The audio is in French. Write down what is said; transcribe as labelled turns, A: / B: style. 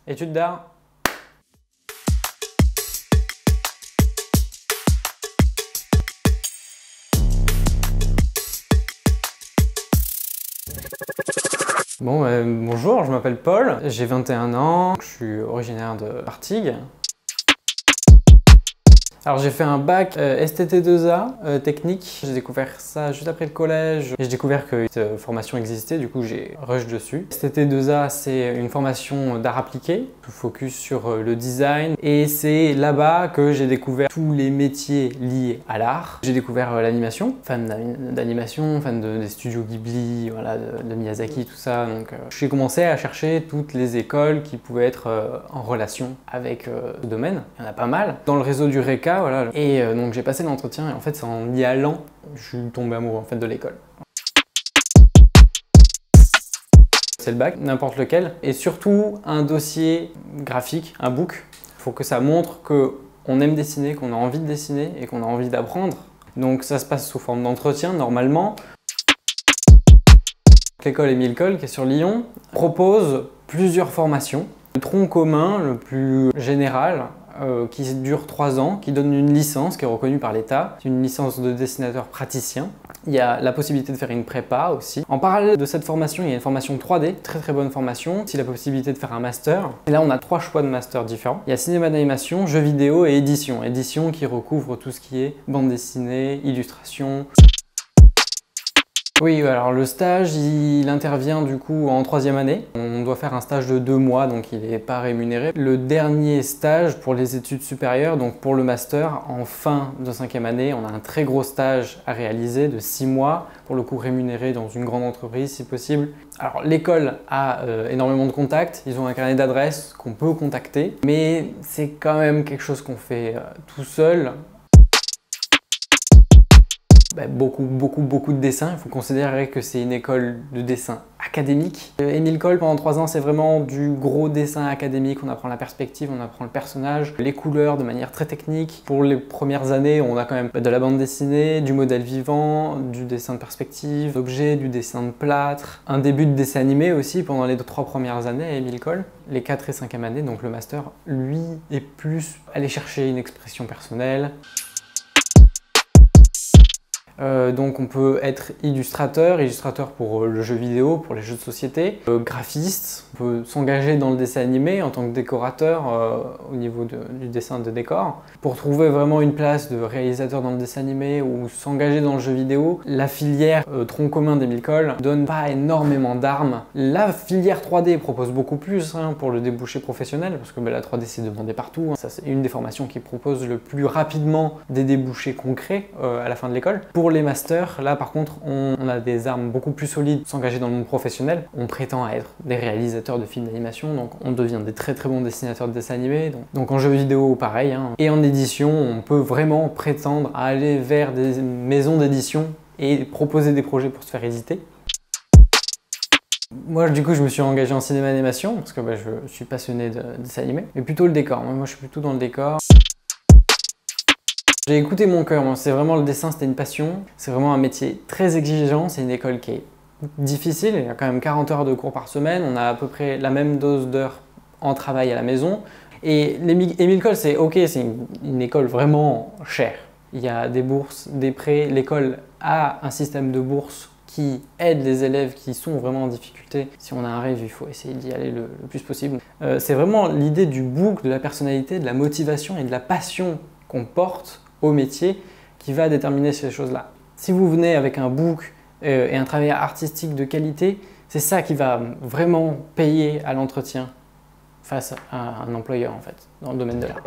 A: Études d'art. Bonjour, je m'appelle Paul, j'ai 21 ans, je suis originaire de Martigues. Alors j'ai fait un bac STT2A technique, j'ai découvert ça juste après le collège et j'ai découvert que cette formation existait, du coup j'ai rush dessus. STT2A c'est une formation d'art appliqué, focus sur le design et c'est là-bas que j'ai découvert tous les métiers liés à l'art. J'ai découvert l'animation, fan d'animation, fan des studios Ghibli, voilà, de Miyazaki, tout ça. Donc j'ai commencé à chercher toutes les écoles qui pouvaient être en relation avec ce domaine. Il y en a pas mal. Dans le réseau du RECA, voilà. Et donc j'ai passé l'entretien et en fait c'est en y allant, je suis tombé amoureux en fait de l'école. C'est le bac, n'importe lequel, et surtout un dossier graphique, un book. Il faut que ça montre qu'on aime dessiner, qu'on a envie de dessiner et qu'on a envie d'apprendre. Donc ça se passe sous forme d'entretien normalement. L'école Émile Coll, qui est sur Lyon, propose plusieurs formations. Le tronc commun, le plus général, qui dure 3 ans, qui donne une licence qui est reconnue par l'État, une licence de dessinateur praticien. Il y a la possibilité de faire une prépa aussi. En parallèle de cette formation, il y a une formation 3D, très bonne formation. Il y a la possibilité de faire un master. Et là, on a 3 choix de master différents. Il y a cinéma d'animation, jeux vidéo et édition. Édition qui recouvre tout ce qui est bande dessinée, illustration. Oui, alors le stage, il intervient du coup en 3e année. On doit faire un stage de 2 mois, donc il n'est pas rémunéré. Le dernier stage pour les études supérieures, donc pour le master, en fin de 5e année, on a un très gros stage à réaliser de 6 mois, pour le coup rémunéré dans une grande entreprise si possible. Alors l'école a énormément de contacts, ils ont un carnet d'adresses qu'on peut contacter, mais c'est quand même quelque chose qu'on fait tout seul. Beaucoup de dessins. Il faut considérer que c'est une école de dessin académique. Émile Coll, pendant 3 ans, c'est vraiment du gros dessin académique. On apprend la perspective, on apprend le personnage, les couleurs de manière très technique. Pour les premières années, on a quand même de la bande dessinée, du modèle vivant, du dessin de perspective, d'objets, du dessin de plâtre. Un début de dessin animé aussi pendant les 3 premières années à Émile Coll. Les 4 et 5e années, donc le master, lui, est plus aller chercher une expression personnelle. Donc on peut être illustrateur pour le jeu vidéo, pour les jeux de société, graphiste, on peut s'engager dans le dessin animé en tant que décorateur au niveau du dessin de décor. Pour trouver vraiment une place de réalisateur dans le dessin animé ou s'engager dans le jeu vidéo, la filière tronc commun d'Émile Coll donne pas énormément d'armes. La filière 3D propose beaucoup plus pour le débouché professionnel, parce que la 3D c'est demandé partout. Ça c'est une des formations qui propose le plus rapidement des débouchés concrets à la fin de l'école. Pour les masters, là par contre, on a des armes beaucoup plus solides, s'engager dans le monde professionnel. On prétend à être des réalisateurs de films d'animation, donc on devient des très bons dessinateurs de dessins animés. Donc en jeu vidéo, pareil. Et en édition, on peut vraiment prétendre à aller vers des maisons d'édition et proposer des projets pour se faire éditer. Moi, du coup, je me suis engagé en cinéma d'animation parce que je suis passionné de dessin animé, mais plutôt le décor. Moi, je suis plutôt dans le décor. J'ai écouté mon cœur, c'est vraiment le dessin, c'était une passion. C'est vraiment un métier très exigeant, c'est une école qui est difficile, il y a quand même 40 heures de cours par semaine, on a à peu près la même dose d'heures en travail à la maison. Et Émile Coll, c'est ok, c'est une école vraiment chère. Il y a des bourses, des prêts, l'école a un système de bourses qui aide les élèves qui sont vraiment en difficulté. Si on a un rêve, il faut essayer d'y aller le plus possible. C'est vraiment l'idée du book, de la personnalité, de la motivation et de la passion qu'on porte au métier qui va déterminer ces choses-là. Si vous venez avec un book et un travail artistique de qualité, c'est ça qui va vraiment payer à l'entretien face à un employeur en fait, dans le domaine de l'art.